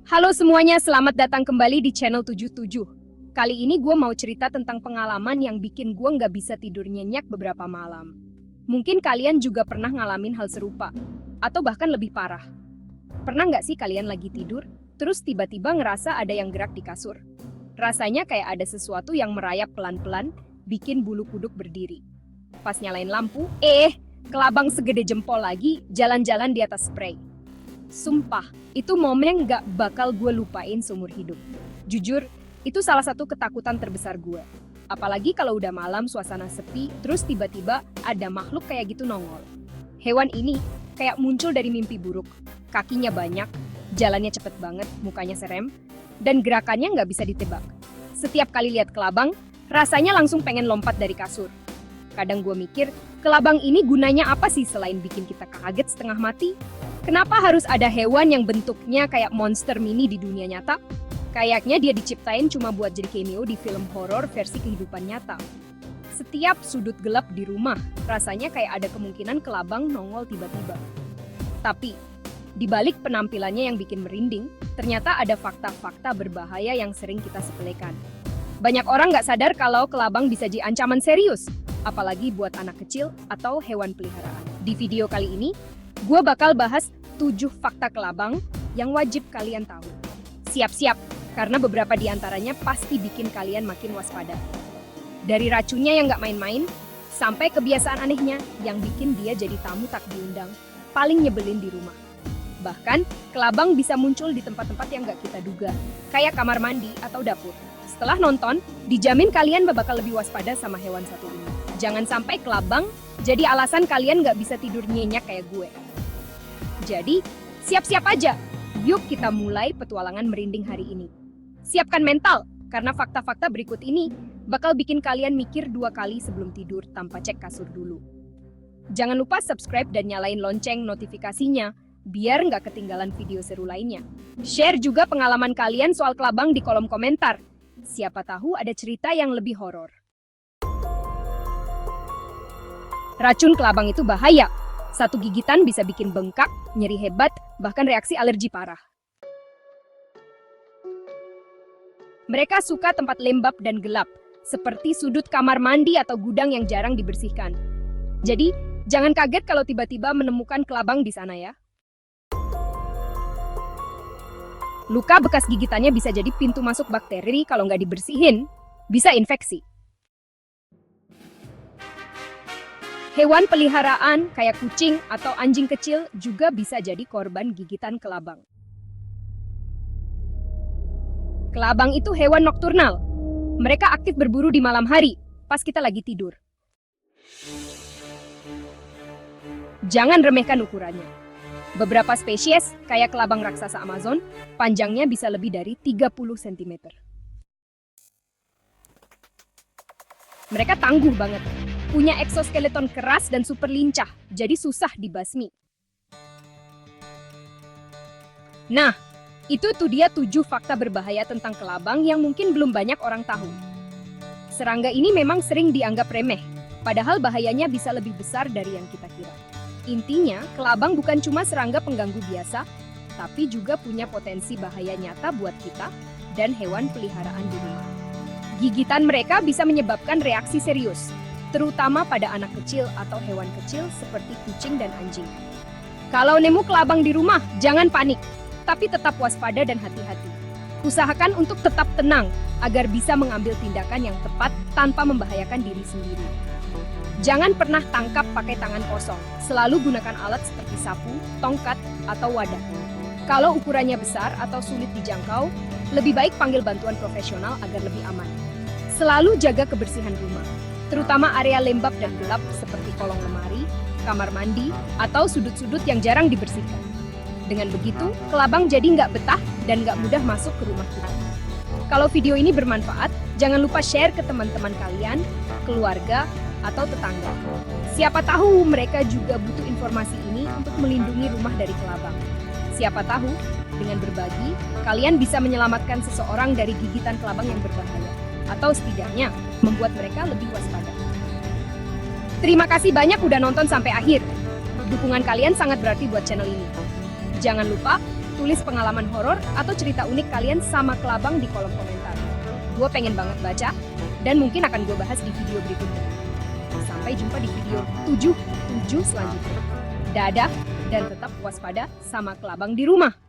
Halo semuanya, selamat datang kembali di channel 77. Kali ini gue mau cerita tentang pengalaman yang bikin gue nggak bisa tidur nyenyak beberapa malam. Mungkin kalian juga pernah ngalamin hal serupa, atau bahkan lebih parah. Pernah nggak sih kalian lagi tidur, terus tiba-tiba ngerasa ada yang gerak di kasur? Rasanya kayak ada sesuatu yang merayap pelan-pelan, bikin bulu kuduk berdiri. Pas nyalain lampu, kelabang segede jempol lagi jalan-jalan di atas spray. Sumpah, itu momen gak bakal gue lupain seumur hidup. Jujur, itu salah satu ketakutan terbesar gue. Apalagi kalau udah malam, suasana sepi, terus tiba-tiba ada makhluk kayak gitu nongol. Hewan ini kayak muncul dari mimpi buruk. Kakinya banyak, jalannya cepet banget, mukanya serem, dan gerakannya gak bisa ditebak. Setiap kali lihat kelabang, rasanya langsung pengen lompat dari kasur. Kadang gue mikir, kelabang ini gunanya apa sih selain bikin kita kaget setengah mati? Kenapa harus ada hewan yang bentuknya kayak monster mini di dunia nyata? Kayaknya dia diciptain cuma buat jadi cameo di film horor versi kehidupan nyata. Setiap sudut gelap di rumah, rasanya kayak ada kemungkinan kelabang nongol tiba-tiba. Tapi, di balik penampilannya yang bikin merinding, ternyata ada fakta-fakta berbahaya yang sering kita sepelekan. Banyak orang nggak sadar kalau kelabang bisa jadi ancaman serius, apalagi buat anak kecil atau hewan peliharaan. Di video kali ini, gue bakal bahas 7 fakta kelabang yang wajib kalian tahu. Siap-siap, karena beberapa di antaranya pasti bikin kalian makin waspada. Dari racunnya yang gak main-main, sampai kebiasaan anehnya yang bikin dia jadi tamu tak diundang, paling nyebelin di rumah. Bahkan, kelabang bisa muncul di tempat-tempat yang gak kita duga, kayak kamar mandi atau dapur. Setelah nonton, dijamin kalian bakal lebih waspada sama hewan satu ini. Jangan sampai kelabang jadi alasan kalian gak bisa tidur nyenyak kayak gue. Jadi, siap-siap aja. Yuk kita mulai petualangan merinding hari ini. Siapkan mental, karena fakta-fakta berikut ini bakal bikin kalian mikir 2 kali sebelum tidur tanpa cek kasur dulu. Jangan lupa subscribe dan nyalain lonceng notifikasinya, biar nggak ketinggalan video seru lainnya. Share juga pengalaman kalian soal kelabang di kolom komentar. Siapa tahu ada cerita yang lebih horor. Racun kelabang itu bahaya. Satu gigitan bisa bikin bengkak, nyeri hebat, bahkan reaksi alergi parah. Mereka suka tempat lembab dan gelap, seperti sudut kamar mandi atau gudang yang jarang dibersihkan. Jadi, jangan kaget kalau tiba-tiba menemukan kelabang di sana ya. Luka bekas gigitannya bisa jadi pintu masuk bakteri kalau nggak dibersihin, bisa infeksi. Hewan peliharaan kayak kucing atau anjing kecil juga bisa jadi korban gigitan kelabang. Kelabang itu hewan nokturnal. Mereka aktif berburu di malam hari, pas kita lagi tidur. Jangan remehkan ukurannya. Beberapa spesies, kayak kelabang raksasa Amazon, panjangnya bisa lebih dari 30 cm. Mereka tangguh banget, punya eksoskeleton keras dan super lincah, jadi susah dibasmi. Nah, itu tuh dia 7 fakta berbahaya tentang kelabang yang mungkin belum banyak orang tahu. Serangga ini memang sering dianggap remeh, padahal bahayanya bisa lebih besar dari yang kita kira. Intinya, kelabang bukan cuma serangga pengganggu biasa, tapi juga punya potensi bahaya nyata buat kita dan hewan peliharaan di rumah. Gigitan mereka bisa menyebabkan reaksi serius, terutama pada anak kecil atau hewan kecil seperti kucing dan anjing. Kalau nemu kelabang di rumah, jangan panik, tapi tetap waspada dan hati-hati. Usahakan untuk tetap tenang, agar bisa mengambil tindakan yang tepat tanpa membahayakan diri sendiri. Jangan pernah tangkap pakai tangan kosong, selalu gunakan alat seperti sapu, tongkat, atau wadah. Kalau ukurannya besar atau sulit dijangkau, lebih baik panggil bantuan profesional agar lebih aman. Selalu jaga kebersihan rumah, terutama area lembab dan gelap seperti kolong lemari, kamar mandi, atau sudut-sudut yang jarang dibersihkan. Dengan begitu, kelabang jadi nggak betah dan nggak mudah masuk ke rumah kita. Kalau video ini bermanfaat, jangan lupa share ke teman-teman kalian, keluarga, atau tetangga. Siapa tahu mereka juga butuh informasi ini untuk melindungi rumah dari kelabang. Siapa tahu, dengan berbagi, kalian bisa menyelamatkan seseorang dari gigitan kelabang yang berbahaya, atau setidaknya membuat mereka lebih waspada. Terima kasih banyak udah nonton sampai akhir. Dukungan kalian sangat berarti buat channel ini. Jangan lupa tulis pengalaman horor atau cerita unik kalian sama Kelabang di kolom komentar. Gue pengen banget baca, dan mungkin akan gue bahas di video berikutnya. Sampai jumpa di video 77 selanjutnya. Dadah, dan tetap waspada sama Kelabang di rumah.